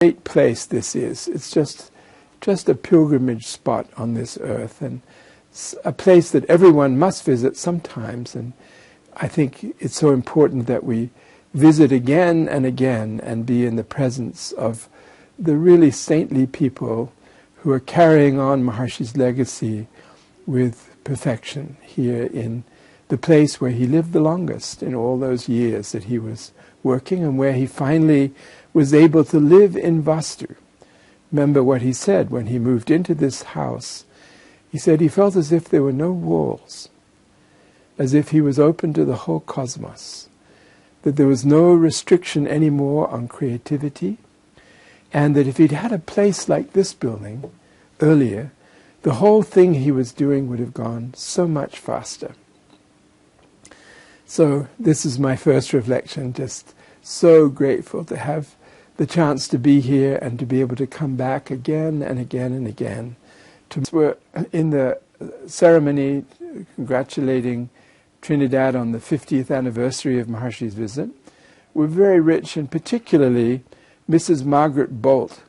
great place this is. It's just a pilgrimage spot on this earth, and a place that everyone must visit sometimes. And I think it's so important that we visit again and again and be in the presence of the really saintly people who are carrying on Maharshi's legacy with perfection here in the place where he lived the longest in all those years that he was working, and where he finally was able to live in Vastu. Remember what he said when he moved into this house. He said he felt as if there were no walls, as if he was open to the whole cosmos, that there was no restriction anymore on creativity, and that if he'd had a place like this building earlier, the whole thing he was doing would have gone so much faster. So this is my first reflection, just so grateful to have the chance to be here and to be able to come back again and again and again. We're in the ceremony congratulating Trinidad on the 50th anniversary of Maharshi's visit. We're very rich, and particularly Mrs. Margaret Bolt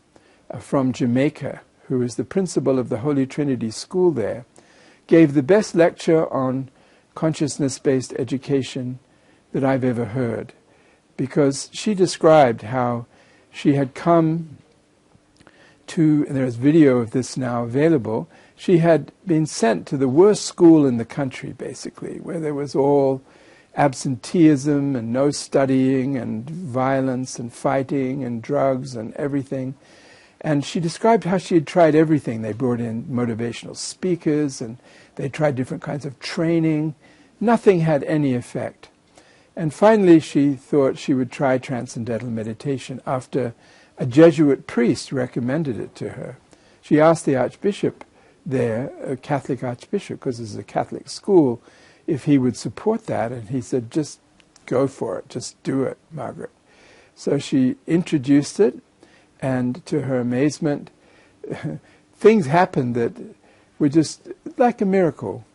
from Jamaica, who is the principal of the Holy Trinity School there, gave the best lecture on consciousness-based education that I've ever heard, because she described how she had come to, and there's video of this now available, she had been sent to the worst school in the country, basically, where there was all absenteeism and no studying and violence and fighting and drugs and everything. And she described how she had tried everything. They brought in motivational speakers and they tried different kinds of training. Nothing had any effect. And finally she thought she would try transcendental meditation after a Jesuit priest recommended it to her. She asked the Archbishop there, a Catholic Archbishop, because it's a Catholic school, if he would support that. And he said, just go for it, just do it, Margaret. So she introduced it, and to her amazement, things happened that were just like a miracle.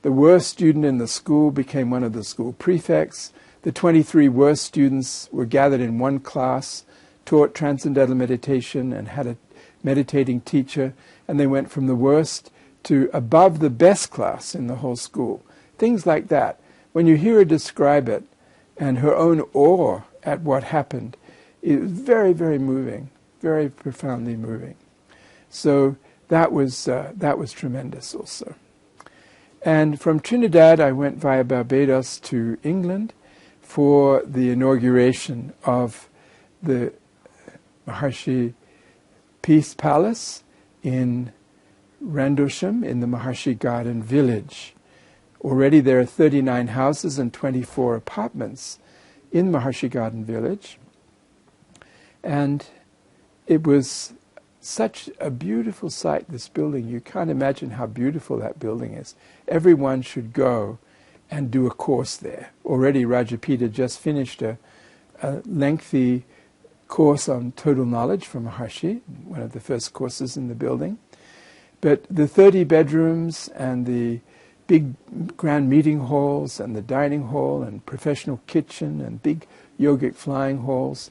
The worst student in the school became one of the school prefects. The 23 worst students were gathered in one class, taught transcendental meditation, and had a meditating teacher, and they went from the worst to above the best class in the whole school. Things like that. When you hear her describe it, and her own awe at what happened, it was very, very moving, very profoundly moving. So that was tremendous also. And from Trinidad, I went via Barbados to England for the inauguration of the Maharshi Peace Palace in Rendlesham, in the Maharshi Garden Village. Already there are 39 houses and 24 apartments in Maharshi Garden Village. And it was such a beautiful sight, this building. You can't imagine how beautiful that building is. Everyone should go and do a course there. Already Rajapita just finished a lengthy course on total knowledge from Maharshi, one of the first courses in the building. But the 30 bedrooms and the big grand meeting halls and the dining hall and professional kitchen and big yogic flying halls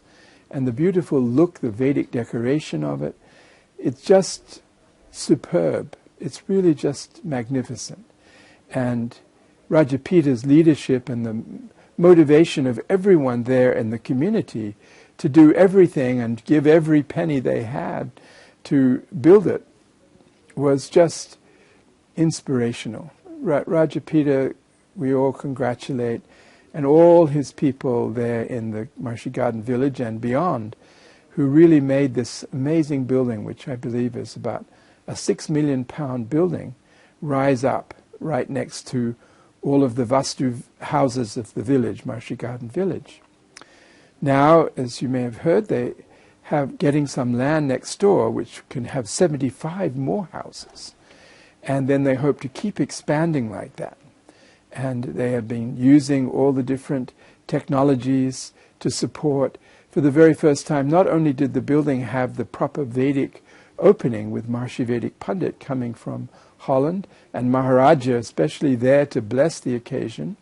and the beautiful look, the Vedic decoration of it, it's just superb. It's really just magnificent. And Rajapita's leadership and the motivation of everyone there in the community to do everything and give every penny they had to build it was just inspirational. Rajapita, we all congratulate, and all his people there in the Maharshi Garden Village and beyond, who really made this amazing building, which I believe is about a £6 million building, rise up right next to all of the Vastu houses of the village, Maharshi Garden Village. Now, as you may have heard, they have getting some land next door which can have 75 more houses. And then they hope to keep expanding like that. And they have been using all the different technologies to support. For the very first time, not only did the building have the proper Vedic opening with Maharshi Vedic Pandit coming from Holland, and Maharaja especially there to bless the occasion,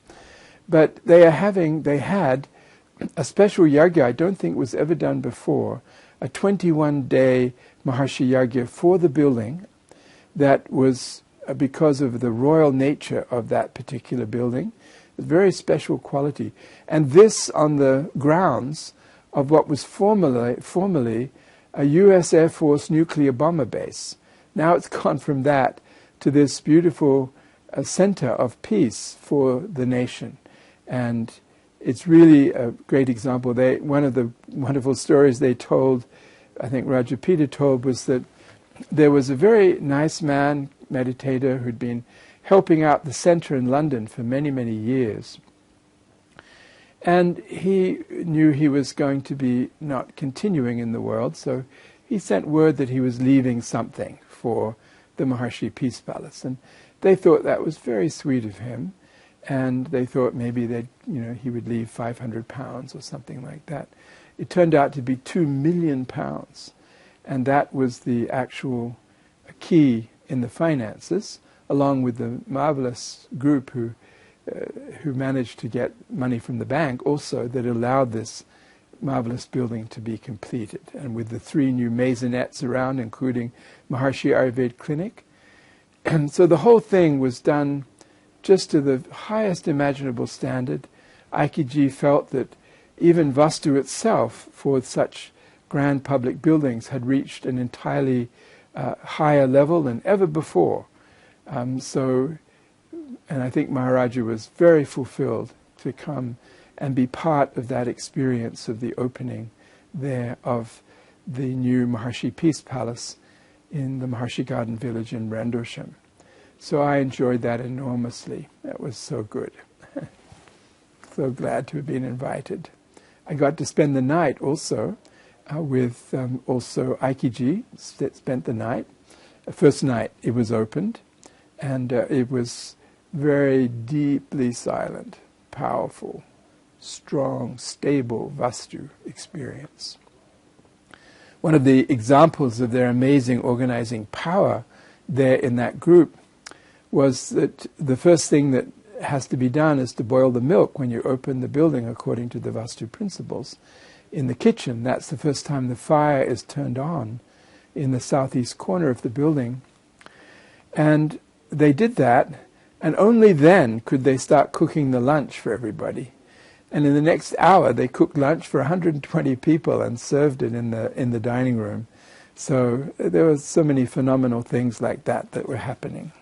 but they had a special yagya, I don't think was ever done before, a 21-day Maharshi Yagya for the building that was because of the royal nature of that particular building, a very special quality. And this on the grounds of what was formerly a U.S. Air Force nuclear bomber base. Now it's gone from that to this beautiful center of peace for the nation. And it's really a great example. One of the wonderful stories they told, I think Rajapita told, was that there was a very nice man, meditator, who'd been helping out the center in London for many, many years. And he knew he was going to be not continuing in the world, so he sent word that he was leaving something for the Maharshi Peace Palace. And they thought that was very sweet of him. And they thought maybe he would leave £500 or something like that. It turned out to be £2 million, and that was the actual key in the finances, along with the marvelous group who managed to get money from the bank also, that allowed this marvelous building to be completed, and with the 3 new maisonettes around, including Maharshi Ayurveda Clinic. And so the whole thing was done just to the highest imaginable standard. Aikiji felt that even Vastu itself, for such grand public buildings, had reached an entirely higher level than ever before. And I think Maharaja was very fulfilled to come and be part of that experience of the opening there of the new Maharshi Peace Palace in the Maharshi Garden Village in Rendlesham. So I enjoyed that enormously. That was so good. So glad to have been invited. I got to spend the night also with also Aikiji. Spent the night. First night it was opened, and it was very deeply silent, powerful, strong, stable Vastu experience. One of the examples of their amazing organizing power there in that group was that the first thing that has to be done is to boil the milk when you open the building according to the Vastu principles. In the kitchen, that's the first time the fire is turned on in the southeast corner of the building. And they did that, and only then could they start cooking the lunch for everybody. And in the next hour, they cooked lunch for 120 people and served it in the dining room. So there were so many phenomenal things like that were happening.